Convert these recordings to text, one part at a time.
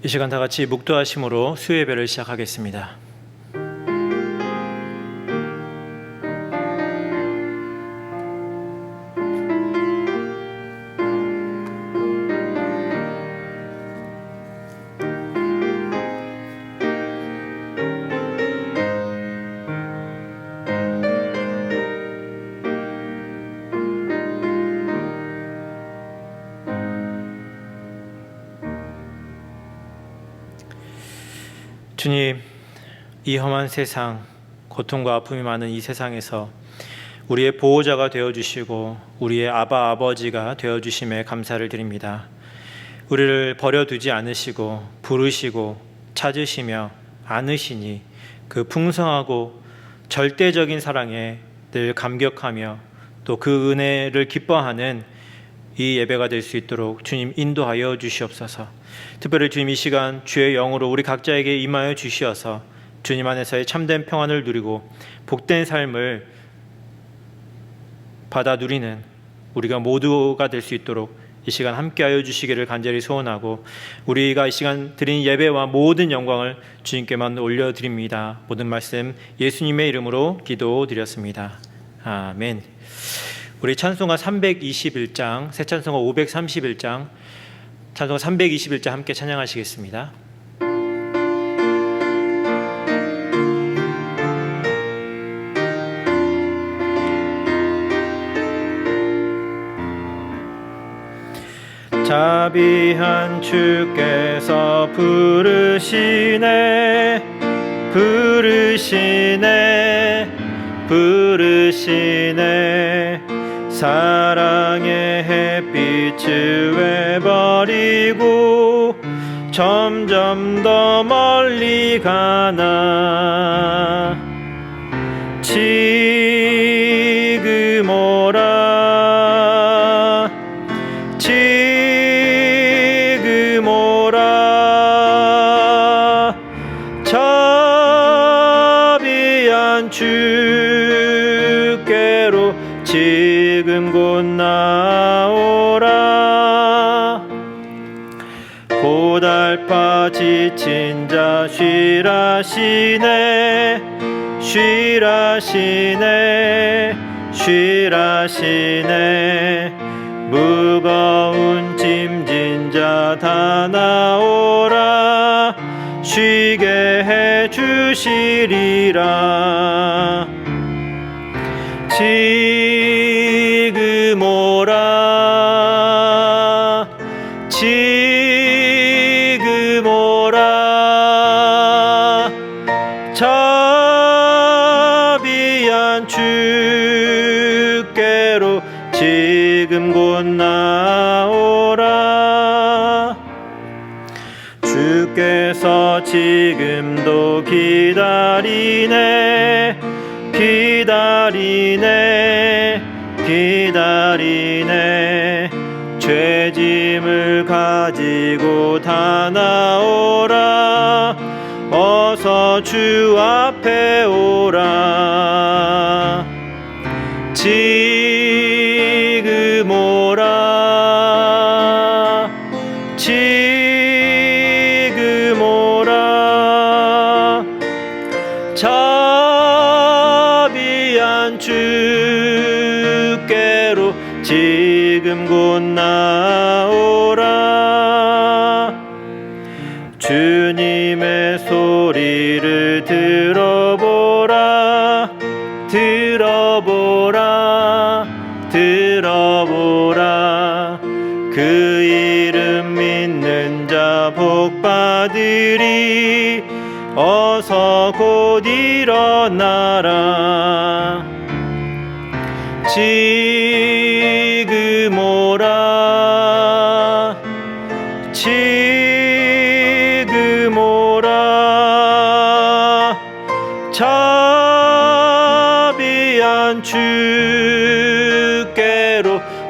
이 시간 다 같이 묵도하심으로 수요 예배를 시작하겠습니다. 주님, 이 험한 세상, 고통과 아픔이 많은 이 세상에서 우리의 보호자가 되어주시고 우리의 아바 아버지가 되어주심에 감사를 드립니다. 우리를 버려두지 않으시고 부르시고 찾으시며 안으시니 그 풍성하고 절대적인 사랑에 늘 감격하며 또 그 은혜를 기뻐하는 이 예배가 될 수 있도록 주님 인도하여 주시옵소서. 특별히 주님 이 시간 주의 영으로 우리 각자에게 임하여 주시어서 주님 안에서의 참된 평안을 누리고 복된 삶을 받아 누리는 우리가 모두가 될 수 있도록 이 시간 함께하여 주시기를 간절히 소원하고, 우리가 이 시간 드린 예배와 모든 영광을 주님께만 올려드립니다. 모든 말씀 예수님의 이름으로 기도드렸습니다. 아멘. 우리 찬송가 321장, 새 찬송가 531장, 찬송가 321장 함께 찬양하시겠습니다. 자비한 주께서 부르시네 부르시네 부르시네. 사랑의 햇빛을 왜버리고 점점 더 멀리 가나. 지금 오라 지금 오라. 자비한 주께로 지금 곧 나오라. 고달파 지친 자 쉬라시네 쉬라시네 쉬라시네. 무거운 짐진 자 다 나오라. 쉬게 해주시리라. 지금 오라 지금 오라. 자비한 주께로 지금 곧 나오라. 주께서 지금도 기다리네 기다리네 기다리네. 죄짐을 가지고 다 나오라. 어서 주 앞에 오라. 지금 오라 지금 오라. 자비한 주께로 지금 곧 나오라. 주님의 소리를 들어보라 들어보라 들어보라. 그 이름 믿는 자 복받으리. 어서 곧 일어나라. 지금 오라 지금 오라. 자비한 주께로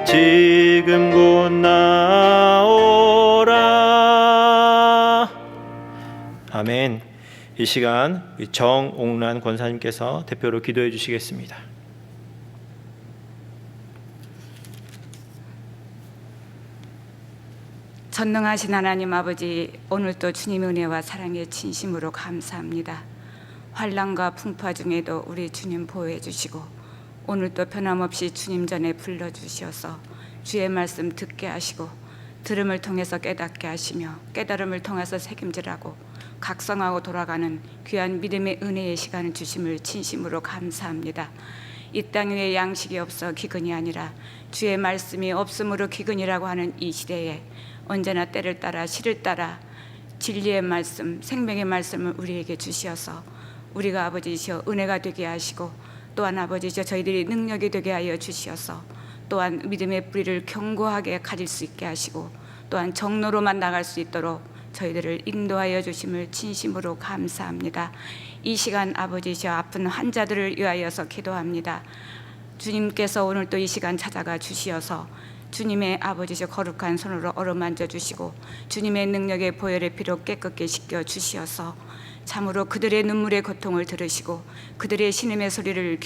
지금 곧 나오라. 아멘. 이 시간 정옥란 권사님께서 대표로 기도해 주시겠습니다. 전능하신 하나님 아버지, 오늘도 주님의 은혜와 사랑에 진심으로 감사합니다. 환난과 풍파 중에도 우리 주님 보호해 주시고 오늘도 변함없이 주님 전에 불러주셔서 주의 말씀 듣게 하시고 들음을 통해서 깨닫게 하시며 깨달음을 통해서 책임지라고 각성하고 돌아가는 귀한 믿음의 은혜의 시간을 주심을 진심으로 감사합니다. 이 땅 위에 양식이 없어 기근이 아니라 주의 말씀이 없으므로 기근이라고 하는 이 시대에 언제나 때를 따라 시를 따라 진리의 말씀, 생명의 말씀을 우리에게 주시어서 우리가 아버지시여 은혜가 되게 하시고 또한 아버지시여 저희들이 능력이 되게 하여 주시어서 또한 믿음의 뿌리를 견고하게 가질 수 있게 하시고 또한 정로로만 나갈 수 있도록 저희들을 인도하여 주심을 진심으로 감사합니다. 이 시간 아버지시여 아픈 환자들을 위하여서 기도합니다. 주님께서 오늘 또 이 시간 찾아가 주시어서 주님의 아버지시여 거룩한 손으로 어루만져 주시고 주님의 능력의 보혈의 피로 깨끗게 씻겨 주시어서 참으로 그들의 눈물의 고통을 들으시고 그들의 신음의 소리를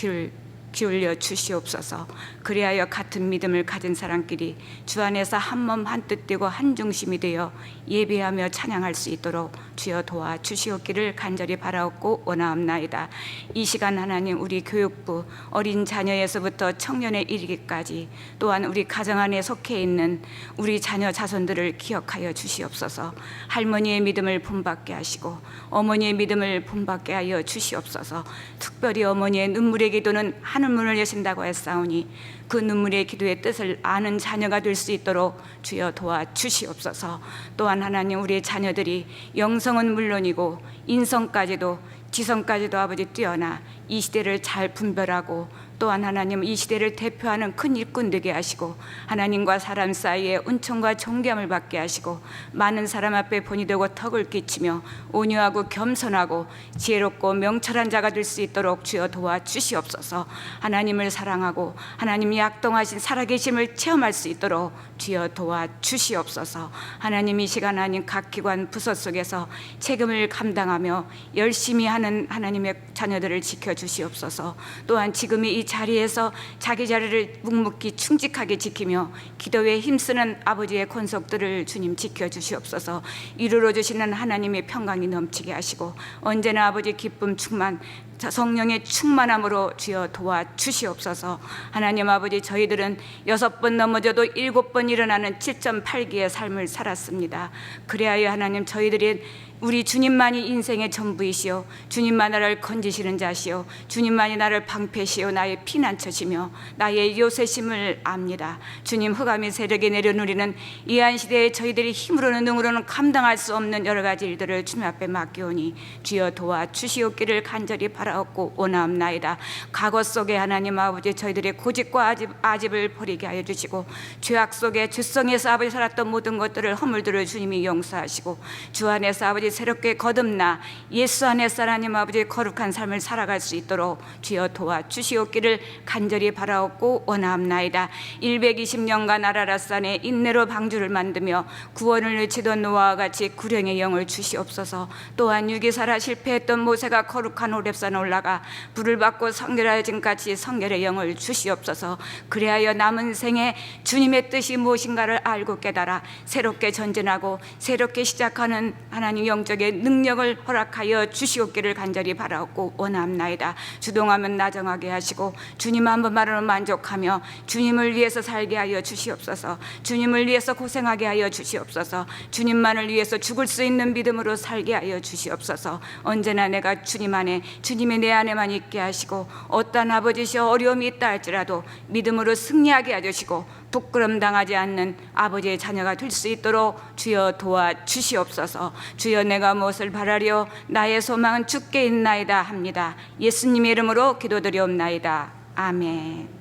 기울여 주시옵소서. 그리하여 같은 믿음을 가진 사람끼리 주 안에서 한 몸 한 뜻 되고 한 중심이 되어 예배하며 찬양할 수 있도록 주여 도와 주시옵기를 간절히 바라옵고 원하옵나이다. 이 시간 하나님 우리 교육부 어린 자녀에서부터 청년에 이르기까지 또한 우리 가정 안에 속해 있는 우리 자녀 자손들을 기억하여 주시옵소서. 할머니의 믿음을 본받게 하시고 어머니의 믿음을 본받게 하여 주시옵소서. 특별히 어머니의 눈물의 기도는 하늘문을 여신다고 했사오니 그 눈물의 기도의 뜻을 아는 자녀가 될 수 있도록 주여 도와주시옵소서. 또한 하나님 우리의 자녀들이 영성은 물론이고 인성까지도 지성까지도 아버지 뛰어나 이 시대를 잘 분별하고 또한 하나님 이 시대를 대표하는 큰 일꾼 되게 하시고 하나님과 사람 사이에 은총과 존경을 받게 하시고 많은 사람 앞에 본이 되고 덕을 끼치며 온유하고 겸손하고 지혜롭고 명철한 자가 될 수 있도록 주여 도와주시옵소서. 하나님을 사랑하고 하나님이 약동하신 살아계심을 체험할 수 있도록 주여 도와주시옵소서. 하나님 이 시간 하나님 각 기관 부서 속에서 책임을 감당하며 열심히 하는 하나님의 자녀들을 지켜주시옵소서. 또한 지금 이 자리에서 자기 자리를 묵묵히 충직하게 지키며 기도에 힘쓰는 아버지의 권속들을 주님 지켜주시옵소서. 이루어 주시는 하나님의 평강이 넘치게 하시고 언제나 아버지 기쁨 충만 성령의 충만함으로 주여 도와주시옵소서. 하나님 아버지 저희들은 6번 넘어져도 7번 일어나는 7.8기의 삶을 살았습니다. 그래야 하나님 저희들이 우리 주님만이 인생의 전부이시오 주님만 나를 건지시는 자시오 주님만이 나를 방패시오 나의 피난처시며 나의 요새심을 압니다. 주님 흑암의 세력에 내려누리는 이 한시대에 저희들이 힘으로는 능으로는 감당할 수 없는 여러 가지 일들을 주님 앞에 맡겨오니 주여 도와주시옵기를 간절히 바라옵고 원하옵나이다. 과거 속에 하나님 아버지 저희들의 고집과 아집을 버리게 하여 주시고 죄악 속에 죄성에서 아버지 살았던 모든 것들을 허물들을 주님이 용서하시고 주 안에서 아버지 새롭게 거듭나 예수 안에서 하나님 아버지의 거룩한 삶을 살아갈 수 있도록 주여 도와주시옵기를 간절히 바라옵고 원하옵나이다. 120년간 아라랏산에 인내로 방주를 만들며 구원을 외치던 노아와 같이 구령의 영을 주시옵소서. 또한 유기사라 실패했던 모세가 거룩한 호렙산에 올라가 불을 받고 성결하여진 같이 성결의 영을 주시옵소서. 그리하여 남은 생에 주님의 뜻이 무엇인가를 알고 깨달아 새롭게 전진하고 새롭게 시작하는 하나님 영적의 능력을 허락하여 주시옵기를 간절히 바라옵고 원합나이다. 주동하면 나정하게 하시고 주님 한 번만으로 만족하며 주님을 위해서 살게 하여 주시옵소서. 주님을 위해서 고생하게 하여 주시옵소서. 주님만을 위해서 죽을 수 있는 믿음으로 살게 하여 주시옵소서. 언제나 내가 주님 안에 주님이 내 안에만 있게 하시고 어떠한 아버지시여 어려움이 있다 할지라도 믿음으로 승리하게 해주시고 부끄럼 당하지 않는 아버지의 자녀가 될 수 있도록 주여 도와주시옵소서. 주여 내가 무엇을 바라려 나의 소망은 주께 있나이다 합니다. 예수님의 이름으로 기도드리옵나이다. 아멘.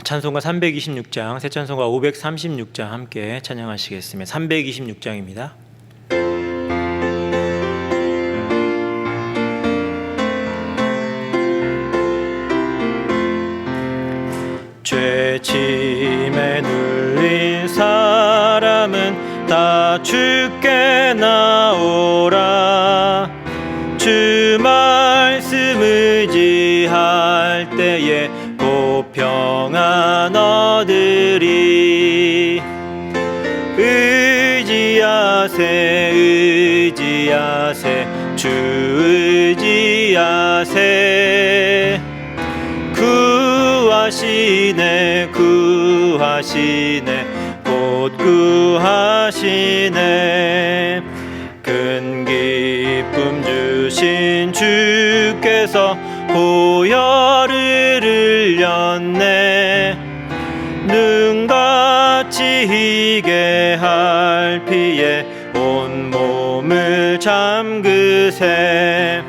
찬송가 326장, 새 찬송가 536장 함께 찬양하시겠습니다. 326장입니다. 다 주께 나오라. 주 말씀 의지할 때에 곧 평안 얻으리. 의지하세 의지하세 주 의지하세. 구하시네 구하시네 곧 구하시네. 큰 기쁨 주신 주께서 보혈을 흘렸네. 눈같이 희게 할 피에 온 몸을 잠그세.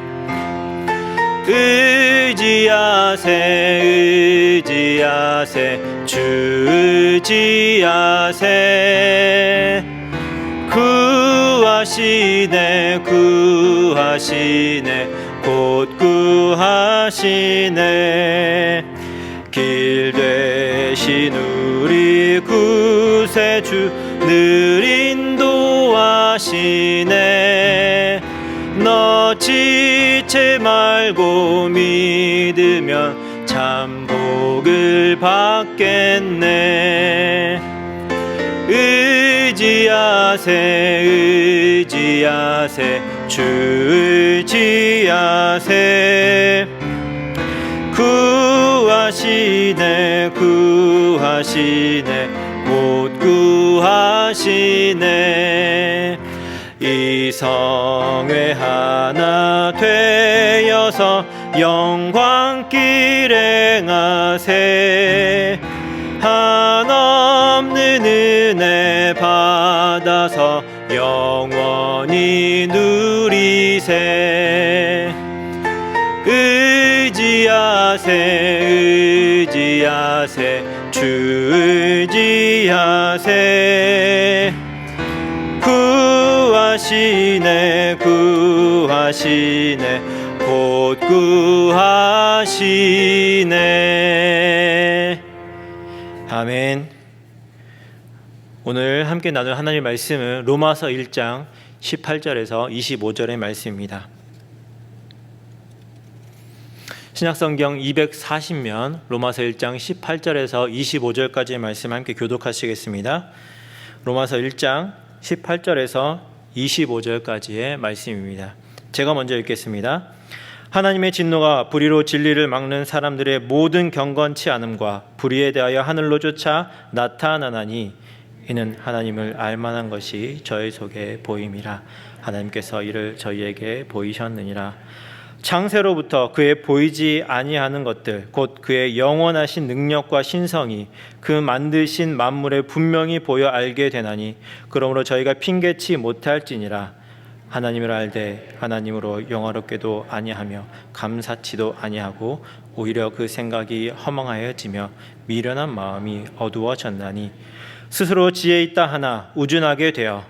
의지하세 의지하세 주 의지하세. 구하시네 구하시네 곧 구하시네. 길 되신 우리 구세주 늘 인도하시네. 너 지체 말고 믿으면 참 복을 받겠네. 의지하세 의지하세 주 의지하세. 구하시네 구하시네 곧 구하시네. 이성회 하나 되어서 영광길 행하세. 한없는 은혜 받아서 영원히 누리세. 의지하세 의지하세 주 의지하세. 구하시네 구하시네 곧 구하시네. 아멘. 오늘 함께 나눌 하나님의 말씀은 로마서 1장 18절에서 25절의 말씀입니다. 신약성경 240면 로마서 1장 18절에서 25절까지의 말씀 함께 교독하시겠습니다. 로마서 1장 18절에서 25절까지의 말씀입니다. 제가 먼저 읽겠습니다. 하나님의 진노가 불의로 진리를 막는 사람들의 모든 경건치 않음과 불의에 대하여 하늘로 쫓아 나타나나니 이는 하나님을 알만한 것이 저희 속에 보임이라. 하나님께서 이를 저희에게 보이셨느니라. 창세로부터 그의 보이지 아니하는 것들 곧 그의 영원하신 능력과 신성이 그 만드신 만물에 분명히 보여 알게 되나니 그러므로 저희가 핑계치 못할지니라. 하나님을 알되 하나님으로 영화롭게도 아니하며 감사치도 아니하고 오히려 그 생각이 허망하여지며 미련한 마음이 어두워졌나니 스스로 지혜 있다 하나 우준하게 되어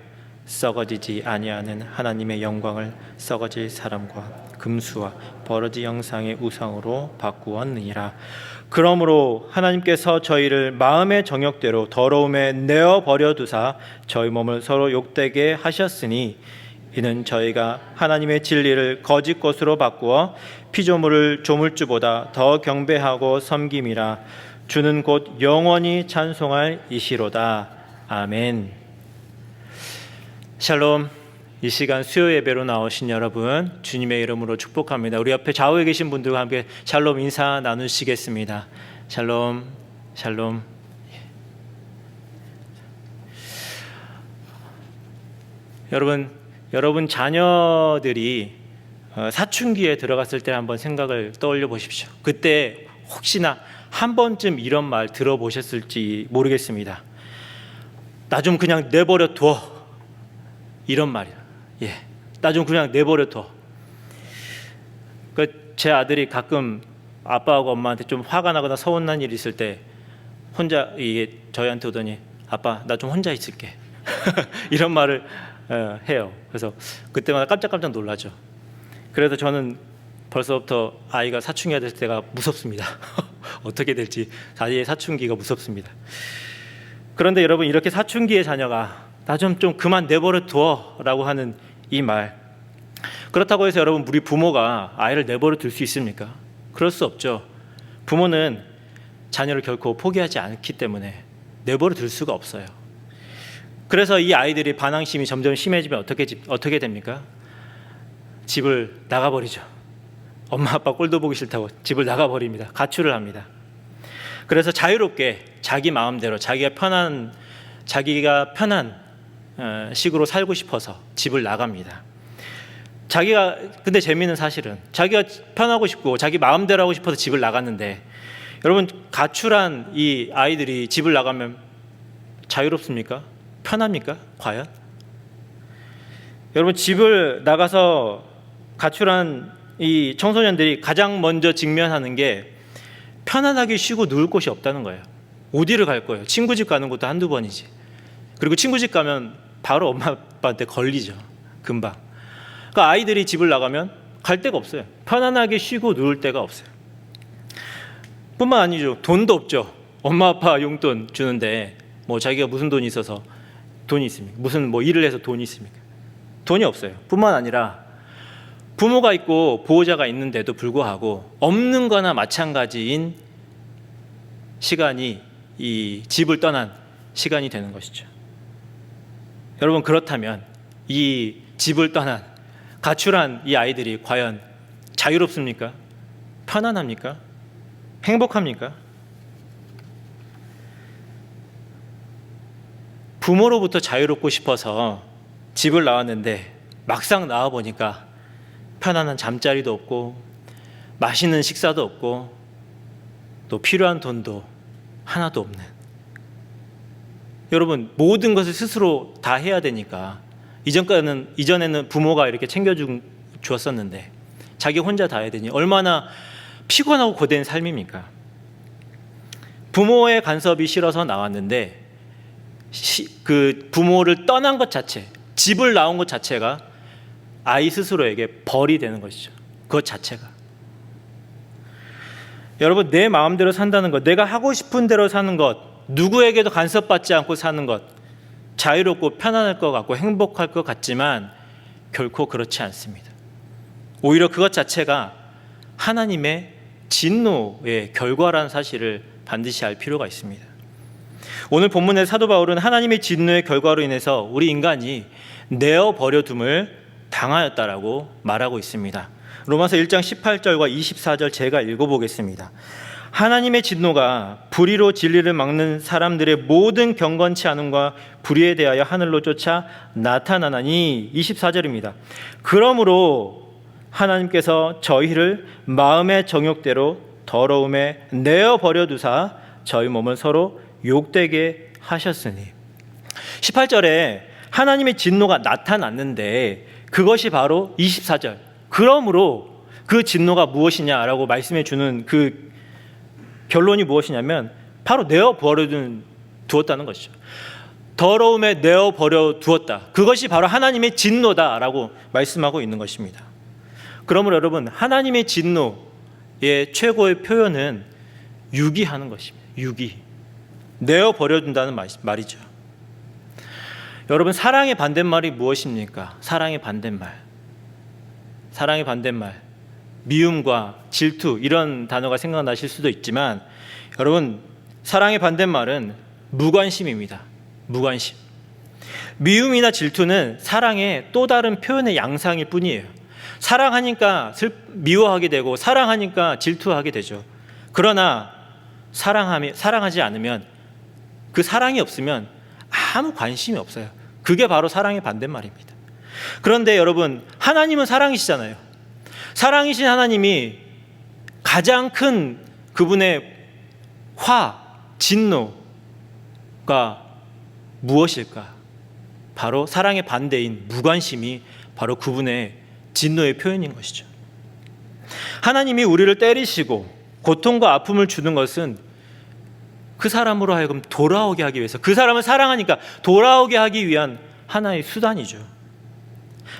썩어지지 아니하는 하나님의 영광을 썩어질 사람과 금수와 버러지 형상의 우상으로 바꾸었느니라. 그러므로 하나님께서 저희를 마음의 정욕대로 더러움에 내어 버려 두사 저희 몸을 서로 욕되게 하셨으니 이는 저희가 하나님의 진리를 거짓 것으로 바꾸어 피조물을 조물주보다 더 경배하고 섬김이라. 주는 곧 영원히 찬송할 이시로다. 아멘. 샬롬. 이 시간 수요 예배로 나오신 여러분 주님의 이름으로 축복합니다. 우리 옆에 좌우에 계신 분들과 함께 샬롬 인사 나누시겠습니다. 샬롬 샬롬. 여러분 자녀들이 사춘기에 들어갔을 때 한번 생각을 떠올려 보십시오. 그때 혹시나 한 번쯤 이런 말 들어보셨을지 모르겠습니다. 나 좀 그냥 내버려 둬. 이런 말이에요. 예, 나 좀 그냥 내버려 둬. 제 아들이 가끔 아빠하고 엄마한테 좀 화가 나거나 서운한 일이 있을 때 혼자 이게 저희한테 오더니 아빠 나 좀 혼자 있을게. 이런 말을 해요. 그래서 그때마다 깜짝깜짝 놀라죠. 그래서 저는 벌써부터 아이가 사춘기가 될 때가 무섭습니다. 어떻게 될지 아이의 사춘기가 무섭습니다. 그런데 여러분 이렇게 사춘기의 자녀가 나 좀 그만 내버려 둬라고 하는 이 말. 그렇다고 해서 여러분, 우리 부모가 아이를 내버려 둘 수 있습니까? 그럴 수 없죠. 부모는 자녀를 결코 포기하지 않기 때문에 내버려 둘 수가 없어요. 그래서 이 아이들이 반항심이 점점 심해지면 어떻게 됩니까? 집을 나가버리죠. 엄마 아빠 꼴도 보기 싫다고 집을 나가버립니다. 가출을 합니다. 그래서 자유롭게 자기 마음대로 자기가 편한 식으로 살고 싶어서 집을 나갑니다. 근데 재미있는 사실은 자기가 편하고 싶고 자기 마음대로 하고 싶어서 집을 나갔는데, 여러분, 가출한 이 아이들이 집을 나가면 자유롭습니까? 편합니까? 과연? 여러분, 집을 나가서 가출한 이 청소년들이 가장 먼저 직면하는 게 편안하게 쉬고 누울 곳이 없다는 거예요. 어디를 갈 거예요? 친구 집 가는 것도 한두 번이지. 그리고 친구 집 가면 바로 엄마 아빠한테 걸리죠. 금방. 그러니까 아이들이 집을 나가면 갈 데가 없어요. 편안하게 쉬고 누울 데가 없어요. 뿐만 아니죠. 돈도 없죠. 엄마 아빠 용돈 주는데 뭐 자기가 무슨 돈이 있어서 돈이 있습니까? 무슨 뭐 일을 해서 돈이 있습니까? 돈이 없어요. 뿐만 아니라 부모가 있고 보호자가 있는데도 불구하고 없는 거나 마찬가지인 시간이 이 집을 떠난 시간이 되는 것이죠. 여러분, 그렇다면 이 집을 떠난 가출한 이 아이들이 과연 자유롭습니까? 편안합니까? 행복합니까? 부모로부터 자유롭고 싶어서 집을 나왔는데 막상 나와 보니까 편안한 잠자리도 없고 맛있는 식사도 없고 또 필요한 돈도 하나도 없는, 여러분, 모든 것을 스스로 다 해야 되니까 이전에는 부모가 이렇게 챙겨주었었는데 자기 혼자 다 해야 되니 얼마나 피곤하고 고된 삶입니까? 부모의 간섭이 싫어서 나왔는데 그 부모를 떠난 것 자체, 집을 나온 것 자체가 아이 스스로에게 벌이 되는 것이죠. 그것 자체가. 여러분, 내 마음대로 산다는 것, 내가 하고 싶은 대로 사는 것, 누구에게도 간섭받지 않고 사는 것, 자유롭고 편안할 것 같고 행복할 것 같지만 결코 그렇지 않습니다. 오히려 그것 자체가 하나님의 진노의 결과라는 사실을 반드시 알 필요가 있습니다. 오늘 본문의 사도 바울은 하나님의 진노의 결과로 인해서 우리 인간이 내어버려둠을 당하였다라고 말하고 있습니다. 로마서 1장 18절과 24절 제가 읽어보겠습니다. 하나님의 진노가 불의로 진리를 막는 사람들의 모든 경건치 않음과 불의에 대하여 하늘로 쫓아 나타나나니, 24절입니다. 그러므로 하나님께서 저희를 마음의 정욕대로 더러움에 내어버려 두사 저희 몸을 서로 욕되게 하셨으니. 18절에 하나님의 진노가 나타났는데 그것이 바로 24절, 그러므로 그 진노가 무엇이냐라고 말씀해 주는 그 결론이 무엇이냐면 바로 내어버려 두었다는 것이죠. 더러움에 내어버려 두었다. 그것이 바로 하나님의 진노다라고 말씀하고 있는 것입니다. 그러므로 여러분, 하나님의 진노의 최고의 표현은 유기하는 것입니다. 유기. 내어버려 둔다는 말이죠. 여러분, 사랑의 반대말이 무엇입니까? 사랑의 반대말. 사랑의 반대말. 미움과 질투, 이런 단어가 생각나실 수도 있지만 여러분, 사랑의 반대말은 무관심입니다. 무관심. 미움이나 질투는 사랑의 또 다른 표현의 양상일 뿐이에요. 사랑하니까 미워하게 되고 사랑하니까 질투하게 되죠. 그러나 사랑하지 않으면, 그 사랑이 없으면 아무 관심이 없어요. 그게 바로 사랑의 반대말입니다. 그런데 여러분, 하나님은 사랑이시잖아요. 사랑이신 하나님이 가장 큰 그분의 진노가 무엇일까? 바로 사랑의 반대인 무관심이 바로 그분의 진노의 표현인 것이죠. 하나님이 우리를 때리시고 고통과 아픔을 주는 것은 그 사람으로 하여금 돌아오게 하기 위해서, 그 사람을 사랑하니까 돌아오게 하기 위한 하나의 수단이죠.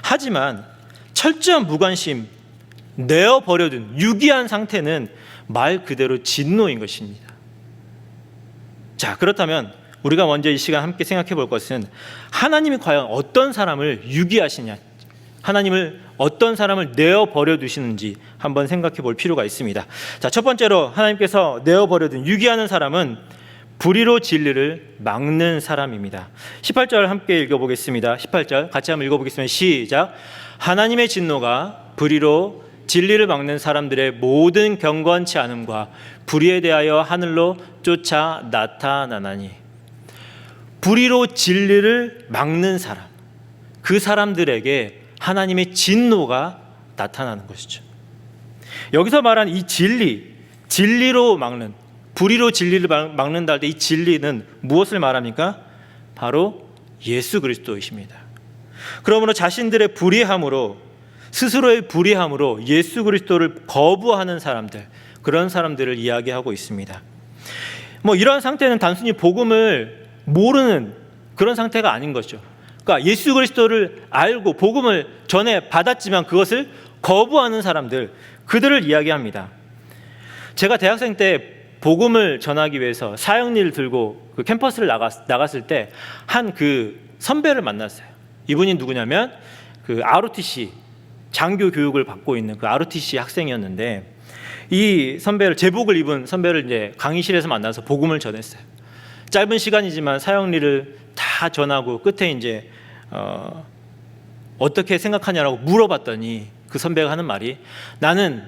하지만 철저한 무관심, 내어버려둔 유기한 상태는 말 그대로 진노인 것입니다. 자, 그렇다면 우리가 먼저 이 시간 함께 생각해 볼 것은 하나님이 과연 어떤 사람을 유기하시냐, 하나님을 어떤 사람을 내어버려 두시는지 한번 생각해 볼 필요가 있습니다. 자, 첫 번째로 하나님께서 내어버려 둔 유기하는 사람은 불의로 진리를 막는 사람입니다. 18절 함께 읽어보겠습니다. 18절 같이 한번 읽어보겠습니다. 시작. 하나님의 진노가 불의로 진리를 막는 사람들의 모든 경건치 않음과 불의에 대하여 하늘로 쫓아 나타나나니. 불의로 진리를 막는 사람, 그 사람들에게 하나님의 진노가 나타나는 것이죠. 여기서 말한 이 진리로 막는, 불의로 진리를 막는다 할 때 이 진리는 무엇을 말합니까? 바로 예수 그리스도이십니다. 그러므로 자신들의 불의함으로, 스스로의 불의함으로 예수 그리스도를 거부하는 사람들, 그런 사람들을 이야기하고 있습니다. 이런 상태는 단순히 복음을 모르는 그런 상태가 아닌 것이죠. 그러니까 예수 그리스도를 알고 복음을 전에 받았지만 그것을 거부하는 사람들, 그들을 이야기합니다. 제가 대학생 때 복음을 전하기 위해서 사역리를 들고 그 캠퍼스를 나갔을 때 한 그 선배를 만났어요. 이분이 누구냐면 그 ROTC 장교 교육을 받고 있는 그 ROTC 학생이었는데, 이 선배를, 제복을 입은 선배를 이제 강의실에서 만나서 복음을 전했어요. 짧은 시간이지만 사역리를 다 전하고 끝에 이제 어떻게 생각하냐라고 물어봤더니 그 선배가 하는 말이, 나는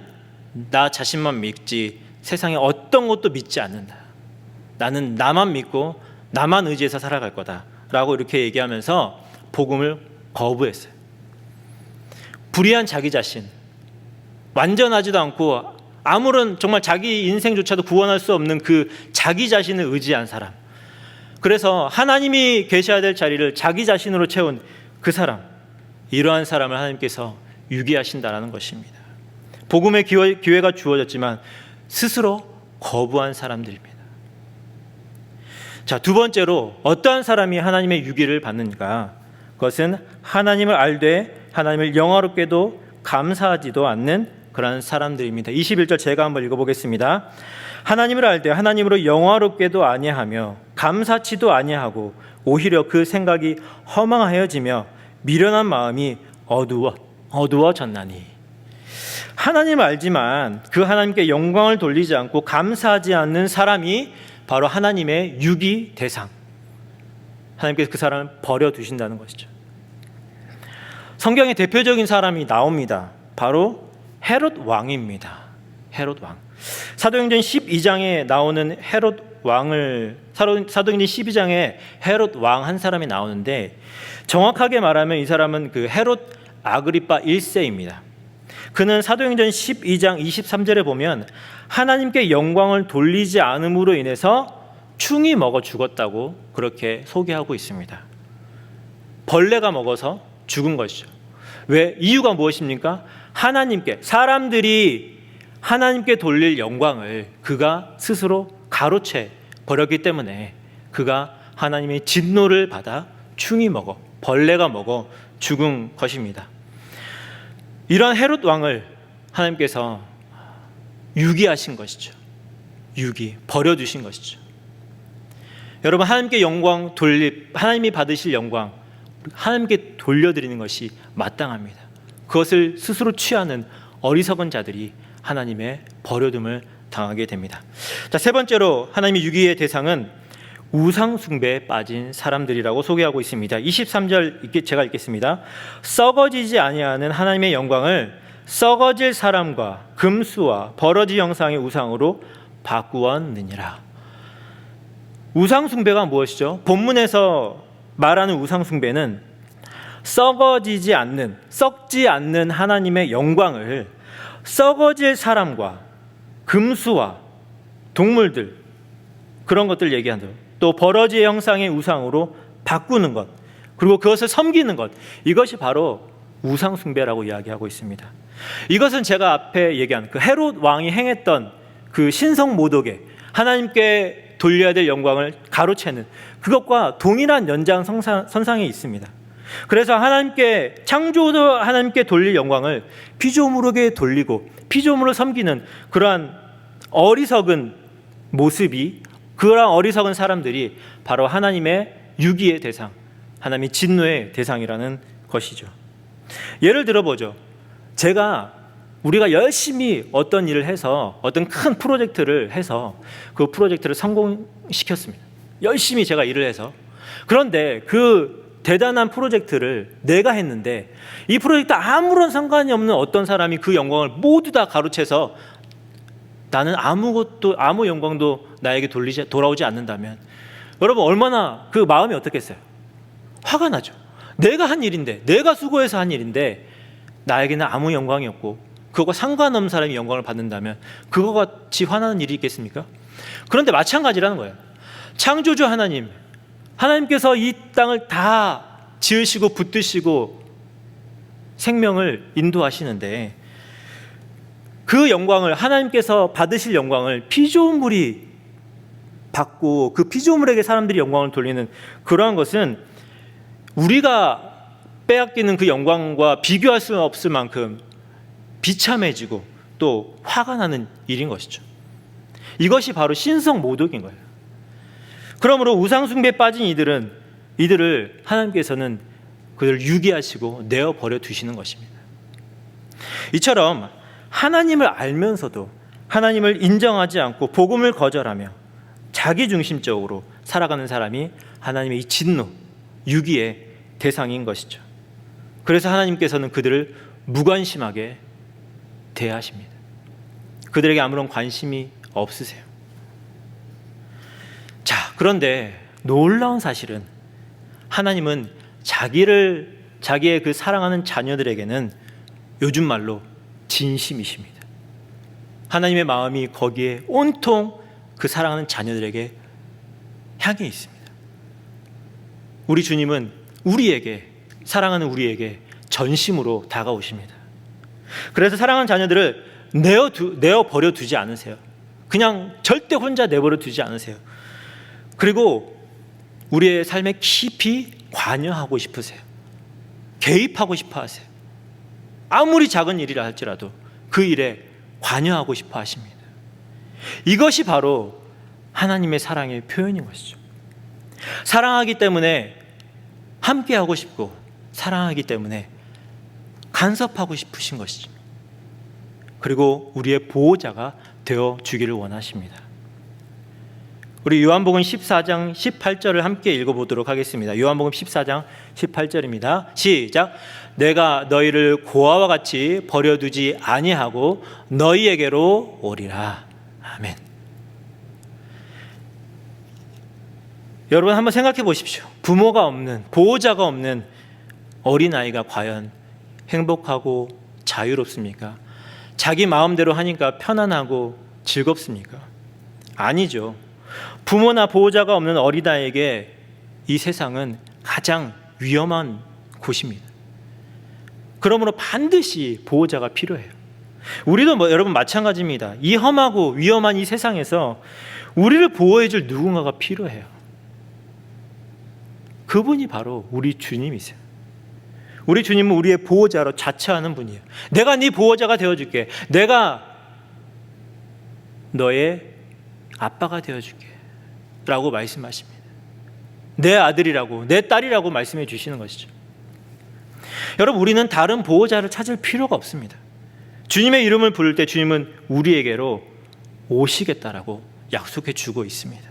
나 자신만 믿지 세상에 어떤 것도 믿지 않는다. 나는 나만 믿고 나만 의지해서 살아갈 거다 라고 이렇게 얘기하면서 복음을 거부했어요. 불의한 자기 자신, 완전하지도 않고 아무런 정말 자기 인생조차도 구원할 수 없는 그 자기 자신을 의지한 사람, 그래서 하나님이 계셔야 될 자리를 자기 자신으로 채운 그 사람, 이러한 사람을 하나님께서 유기하신다라는 것입니다. 복음의 기회가 주어졌지만 스스로 거부한 사람들입니다. 자, 두 번째로 어떠한 사람이 하나님의 유기를 받는가? 그것은 하나님을 알되 하나님을 영화롭게도 감사하지도 않는 그런 사람들입니다. 21절 제가 한번 읽어보겠습니다. 하나님을 알되 하나님으로 영화롭게도 아니하며 감사치도 아니하고 오히려 그 생각이 허망하여지며 미련한 마음이 어두워졌나니. 하나님을 알지만 그 하나님께 영광을 돌리지 않고 감사하지 않는 사람이 바로 하나님의 유기 대상, 하나님께서 그 사람을 버려두신다는 것이죠. 성경에 대표적인 사람이 나옵니다. 바로 헤롯 왕입니다. 헤롯 왕. 사도행전 12장에 나오는 헤롯 왕을, 사도행전 12장에 헤롯 왕 한 사람이 나오는데, 정확하게 말하면 이 사람은 그 헤롯 아그리파 1세입니다. 그는 사도행전 12장 23절에 보면 하나님께 영광을 돌리지 않음으로 인해서 충이 먹어 죽었다고 그렇게 소개하고 있습니다. 벌레가 먹어서 죽은 것이죠. 왜? 이유가 무엇입니까? 하나님께, 사람들이 하나님께 돌릴 영광을 그가 스스로 가로채 버렸기 때문에 그가 하나님의 진노를 받아 충이 먹어, 벌레가 먹어 죽은 것입니다. 이런 헤롯 왕을 하나님께서 유기하신 것이죠. 버려두신 것이죠. 여러분, 하나님께 영광 하나님이 받으실 영광 하나님께 돌려드리는 것이 마땅합니다. 그것을 스스로 취하는 어리석은 자들이 하나님의 버려둠을 당하게 됩니다. 자, 세 번째로 하나님의 유기의 대상은 우상 숭배에 빠진 사람들이라고 소개하고 있습니다. 23절 제가 읽겠습니다. 썩어지지 아니하는 하나님의 영광을 썩어질 사람과 금수와 버러지 형상의 우상으로 바꾸었느니라. 우상 숭배가 무엇이죠? 본문에서 말하는 우상 숭배는 썩지 않는 하나님의 영광을 썩어질 사람과 금수와 동물들, 그런 것들 얘기한다. 또 버러지의 형상의 우상으로 바꾸는 것, 그리고 그것을 섬기는 것, 이것이 바로 우상 숭배라고 이야기하고 있습니다. 이것은 제가 앞에 얘기한 그 헤롯 왕이 행했던 그 신성 모독에 하나님께 돌려야 될 영광을 가로채는 그것과 동일한 연장선상에 있습니다. 그래서 하나님께, 창조도 하나님께 돌릴 영광을 피조물에게 돌리고 피조물을 섬기는 그러한 어리석은 모습이 그런 어리석은 사람들이 바로 하나님의 유기의 대상, 하나님의 진노의 대상이라는 것이죠. 예를 들어보죠. 우리가 열심히 어떤 일을 해서 어떤 큰 프로젝트를 해서 그 프로젝트를 성공시켰습니다. 열심히 제가 일을 해서. 그런데 그 대단한 프로젝트를 내가 했는데 이 프로젝트 아무런 상관이 없는 어떤 사람이 그 영광을 모두 다 가로채서 나는 아무 영광도 나에게 돌아오지 않는다면 여러분 얼마나 그 마음이 어떻겠어요? 화가 나죠. 내가 한 일인데, 내가 수고해서 한 일인데 나에게는 아무 영광이 없고 그거와 상관없는 사람이 영광을 받는다면 그거 같이 화나는 일이 있겠습니까? 그런데 마찬가지라는 거예요. 창조주 하나님께서 이 땅을 다 지으시고 붙드시고 생명을 인도하시는데 그 영광을, 하나님께서 받으실 영광을 피조물이 받고 그 피조물에게 사람들이 영광을 돌리는 그러한 것은 우리가 빼앗기는 그 영광과 비교할 수 없을 만큼 비참해지고 또 화가 나는 일인 것이죠. 이것이 바로 신성 모독인 거예요. 그러므로 우상숭배에 빠진 이들을 하나님께서는 그들을 유기하시고 내어버려 두시는 것입니다. 이처럼 하나님을 알면서도 하나님을 인정하지 않고 복음을 거절하며 자기중심적으로 살아가는 사람이 하나님의 이 진노, 유기의 대상인 것이죠. 그래서 하나님께서는 그들을 무관심하게 대하십니다. 그들에게 아무런 관심이 없으세요. 자, 그런데 놀라운 사실은 하나님은 자기의 그 사랑하는 자녀들에게는 요즘 말로 진심이십니다. 하나님의 마음이 거기에 온통 그 사랑하는 자녀들에게 향해 있습니다. 우리 주님은 사랑하는 우리에게 전심으로 다가오십니다. 그래서 사랑하는 자녀들을 내어버려 두지 않으세요. 그냥 절대 혼자 내버려 두지 않으세요. 그리고 우리의 삶에 깊이 관여하고 싶으세요. 개입하고 싶어 하세요. 아무리 작은 일이라 할지라도 그 일에 관여하고 싶어 하십니다. 이것이 바로 하나님의 사랑의 표현인 것이죠. 사랑하기 때문에 함께하고 싶고 사랑하기 때문에 간섭하고 싶으신 것이죠. 그리고 우리의 보호자가 되어 주기를 원하십니다. 우리 요한복음 14장 18절을 함께 읽어보도록 하겠습니다. 요한복음 14장 18절입니다. 시작. 내가 너희를 고아와 같이 버려두지 아니하고 너희에게로 오리라. 아멘. 여러분 한번 생각해 보십시오. 부모가 없는, 보호자가 없는 어린아이가 과연 행복하고 자유롭습니까? 자기 마음대로 하니까 편안하고 즐겁습니까? 아니죠. 부모나 보호자가 없는 어린아이에게 이 세상은 가장 위험한 곳입니다. 그러므로 반드시 보호자가 필요해요. 우리도 여러분 마찬가지입니다. 이 험하고 위험한 이 세상에서 우리를 보호해줄 누군가가 필요해요. 그분이 바로 우리 주님이세요. 우리 주님은 우리의 보호자로 자처하는 분이에요. 내가 네 보호자가 되어줄게. 내가 너의 아빠가 되어줄게 라고 말씀하십니다. 내 아들이라고, 내 딸이라고 말씀해 주시는 것이죠. 여러분, 우리는 다른 보호자를 찾을 필요가 없습니다. 주님의 이름을 부를 때 주님은 우리에게로 오시겠다라고 약속해 주고 있습니다.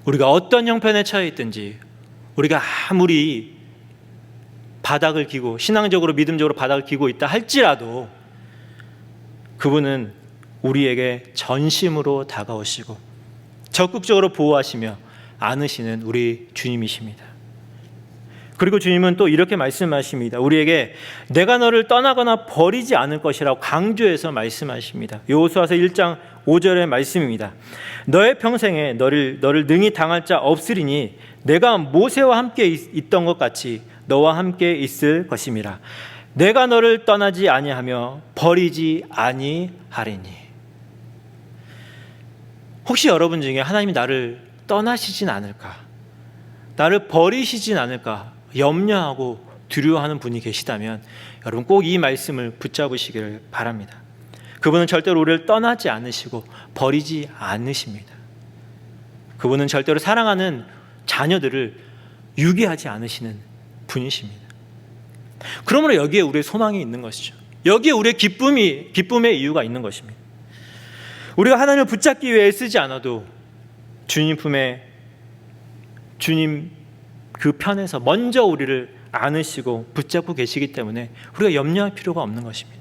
우리가 어떤 형편에 처해 있든지, 우리가 아무리 바닥을 기고 신앙적으로 믿음적으로 바닥을 기고 있다 할지라도 그분은 우리에게 전심으로 다가오시고 적극적으로 보호하시며 안으시는 우리 주님이십니다. 그리고 주님은 또 이렇게 말씀하십니다. 우리에게 내가 너를 떠나거나 버리지 않을 것이라고 강조해서 말씀하십니다. 여호수아서 1장 5절의 말씀입니다. 너의 평생에 너를 능히 당할 자 없으리니 내가 모세와 함께 있던 것 같이 너와 함께 있을 것임이라. 내가 너를 떠나지 아니하며 버리지 아니하리니. 혹시 여러분 중에 하나님이 나를 떠나시진 않을까, 나를 버리시진 않을까 염려하고 두려워하는 분이 계시다면 여러분 꼭 이 말씀을 붙잡으시기를 바랍니다. 그분은 절대로 우리를 떠나지 않으시고 버리지 않으십니다. 그분은 절대로 사랑하는 자녀들을 유기하지 않으시는 분이십니다. 그러므로 여기에 우리의 소망이 있는 것이죠. 여기에 우리의 기쁨의 이유가 있는 것입니다. 우리가 하나님을 붙잡기 위해 쓰지 않아도 주님 품에, 주님 그 편에서 먼저 우리를 안으시고 붙잡고 계시기 때문에 우리가 염려할 필요가 없는 것입니다.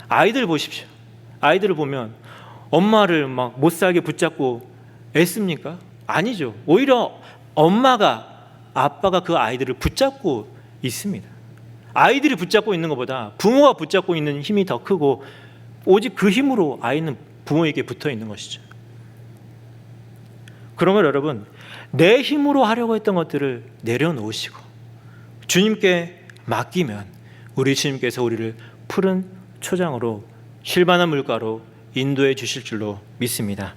아이들 보십시오. 아이들을 보면 엄마를 막 못살게 붙잡고 애씁니까? 아니죠. 오히려 엄마가, 아빠가 그 아이들을 붙잡고 있습니다. 아이들이 붙잡고 있는 것보다 부모가 붙잡고 있는 힘이 더 크고 오직 그 힘으로 아이는 부모에게 붙어 있는 것이죠. 그러면 여러분, 내 힘으로 하려고 했던 것들을 내려놓으시고 주님께 맡기면 우리 주님께서 우리를 푸른 초장으로 실반한 물가로 인도해 주실 줄로 믿습니다.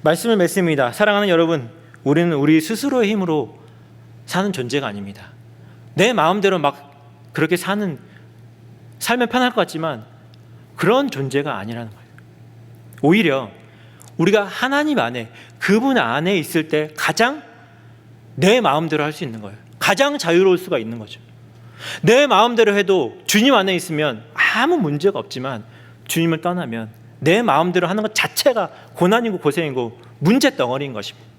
말씀을 맺습니다. 사랑하는 여러분, 우리는 우리 스스로의 힘으로 사는 존재가 아닙니다. 내 마음대로 막 그렇게 살면 편할 것 같지만 그런 존재가 아니라는 거예요. 오히려 우리가 하나님 안에, 그분 안에 있을 때 가장 내 마음대로 할 수 있는 거예요. 가장 자유로울 수가 있는 거죠. 내 마음대로 해도 주님 안에 있으면 아무 문제가 없지만 주님을 떠나면 내 마음대로 하는 것 자체가 고난이고 고생이고 문제 덩어리인 것입니다.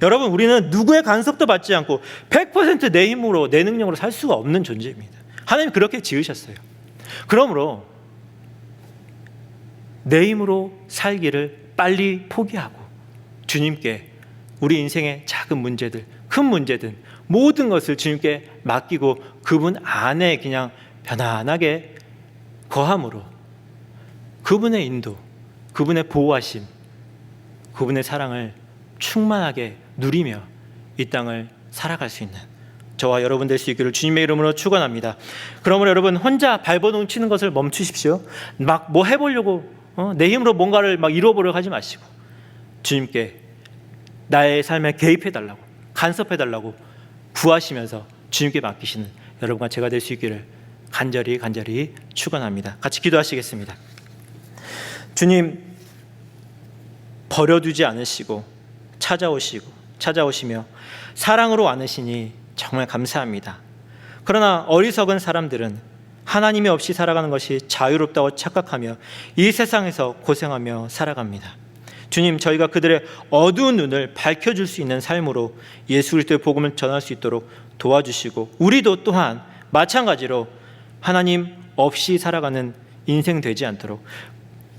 여러분, 우리는 누구의 간섭도 받지 않고 100% 내 힘으로, 내 능력으로 살 수가 없는 존재입니다. 하나님 그렇게 지으셨어요. 그러므로 내 힘으로 살기를 빨리 포기하고 주님께 우리 인생의 작은 문제들, 큰 문제든 모든 것을 주님께 맡기고 그분 안에 그냥 편안하게 거함으로 그분의 인도, 그분의 보호하심, 그분의 사랑을 충만하게 누리며 이 땅을 살아갈 수 있는 저와 여러분 될 수 있기를 주님의 이름으로 축원합니다. 그러므로 여러분, 혼자 발버둥 치는 것을 멈추십시오. 막 뭐 해보려고 내 힘으로 뭔가를 막 이루어보려고 하지 마시고 주님께 나의 삶에 개입해달라고, 간섭해달라고 구하시면서 주님께 맡기시는 여러분과 제가 될 수 있기를 간절히 축원합니다. 같이 기도하시겠습니다. 주님, 버려두지 않으시고 찾아오시며 사랑으로 안으시니 정말 감사합니다. 그러나 어리석은 사람들은 하나님이 없이 살아가는 것이 자유롭다고 착각하며 이 세상에서 고생하며 살아갑니다. 주님, 저희가 그들의 어두운 눈을 밝혀줄 수 있는 삶으로 예수 그리스도의 복음을 전할 수 있도록 도와주시고 우리도 또한 마찬가지로 하나님 없이 살아가는 인생 되지 않도록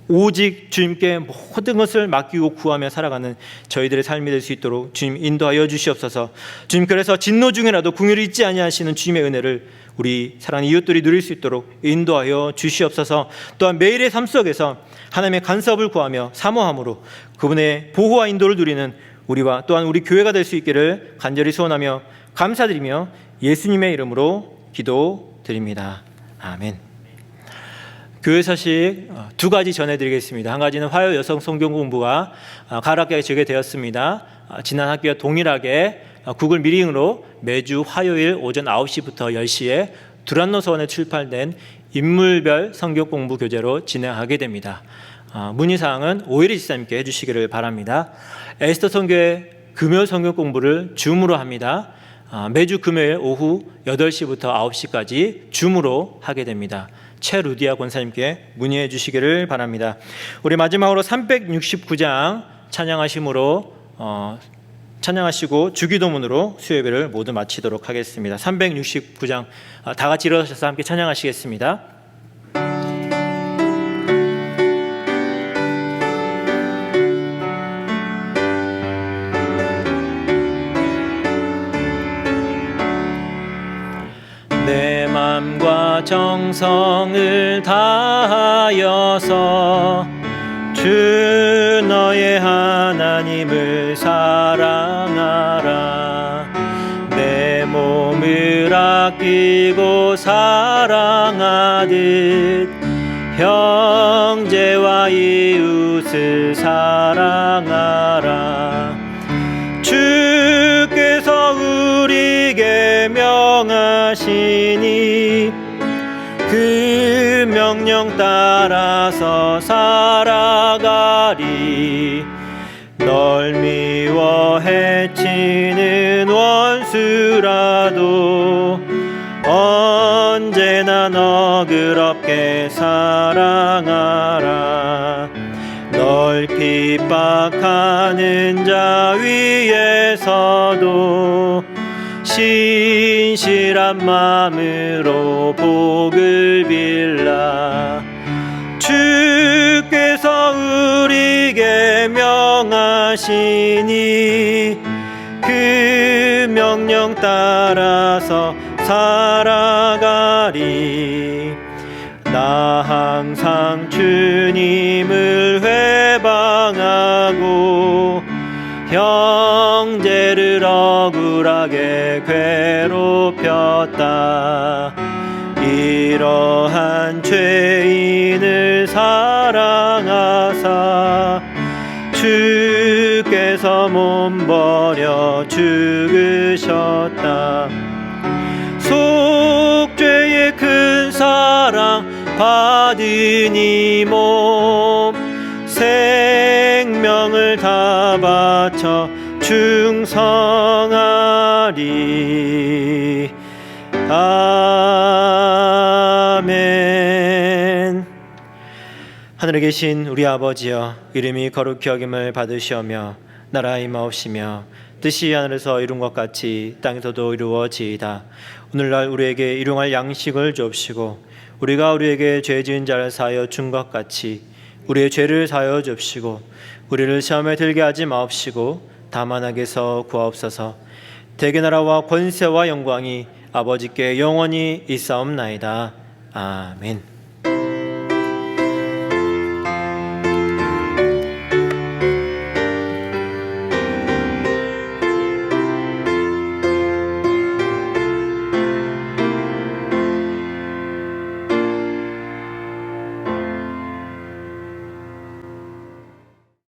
오직 주님께 모든 것을 맡기고 구하며 살아가는 저희들의 삶이 될 수 있도록 주님 인도하여 주시옵소서. 주님, 그래서 진노 중에라도 긍휼이 잊지 아니하시는 주님의 은혜를 우리 사랑하는 이웃들이 누릴 수 있도록 인도하여 주시옵소서. 또한 매일의 삶 속에서 하나님의 간섭을 구하며 사모함으로 그분의 보호와 인도를 누리는 우리와 또한 우리 교회가 될 수 있기를 간절히 소원하며 감사드리며 예수님의 이름으로 기도드립니다. 아멘. 교회 소식 두 가지 전해드리겠습니다. 한 가지는 화요 여성 성경 공부가 가락하게 재개되었습니다. 지난 학기와 동일하게 구글 미팅으로 매주 화요일 오전 9시부터 10시에 두란노 서원에 출판된 인물별 성경 공부 교재로 진행하게 됩니다. 문의사항은 오일희 지사님께 해주시기를 바랍니다. 에스더 선교회 금요 성경 공부를 줌으로 합니다. 매주 금요일 오후 8시부터 9시까지 줌으로 하게 됩니다. 최루디아 권사님께 문의해 주시기를 바랍니다. 우리 마지막으로 369장 찬양하시고 주기도문으로 수요예배를 모두 마치도록 하겠습니다. 369장 다 같이 일어나셔서 함께 찬양하시겠습니다. 내 맘과 정성을 다하여서 주 너의 하나님을 사랑하라. 내 몸을 아끼고 사랑하듯 형제와 이웃을 사랑하라. 주께서 우리에게 명하시니 그 명령 명령 따라서 살아가리. 널 미워 해치는 원수라도 언제나 너그럽게 사랑하라. 널 핍박하는 자 위에서도 신실한 마음으로 복을 빌라. 주께서 우리에게 명하시니 그 명령 따라서 살아가리. 나 항상 주님을 회방하고 형제를 억울하게 괴롭혔다. 이러한 죄인을 사랑하사 주께서 몸버려 죽으셨다. 속죄의 큰 사랑 받은 이 몸 생명을 다 바쳐 충성하리. 아멘. 하늘에 계신 우리 아버지여, 이름이 거룩히 여김을 받으시오며 나라의 임하옵시며 뜻이 하늘에서 이룬 것 같이 땅에서도 이루어지이다. 오늘날 우리에게 일용할 양식을 주옵시고 우리가 우리에게 죄 지은 자를 사하여 준 것 같이 우리의 죄를 사하여 주옵시고 우리를 시험에 들게 하지 마옵시고 다만 악에서 구하옵소서. 대개 나라와 권세와 영광이 아버지께 영원히 있사옵나이다. 아멘.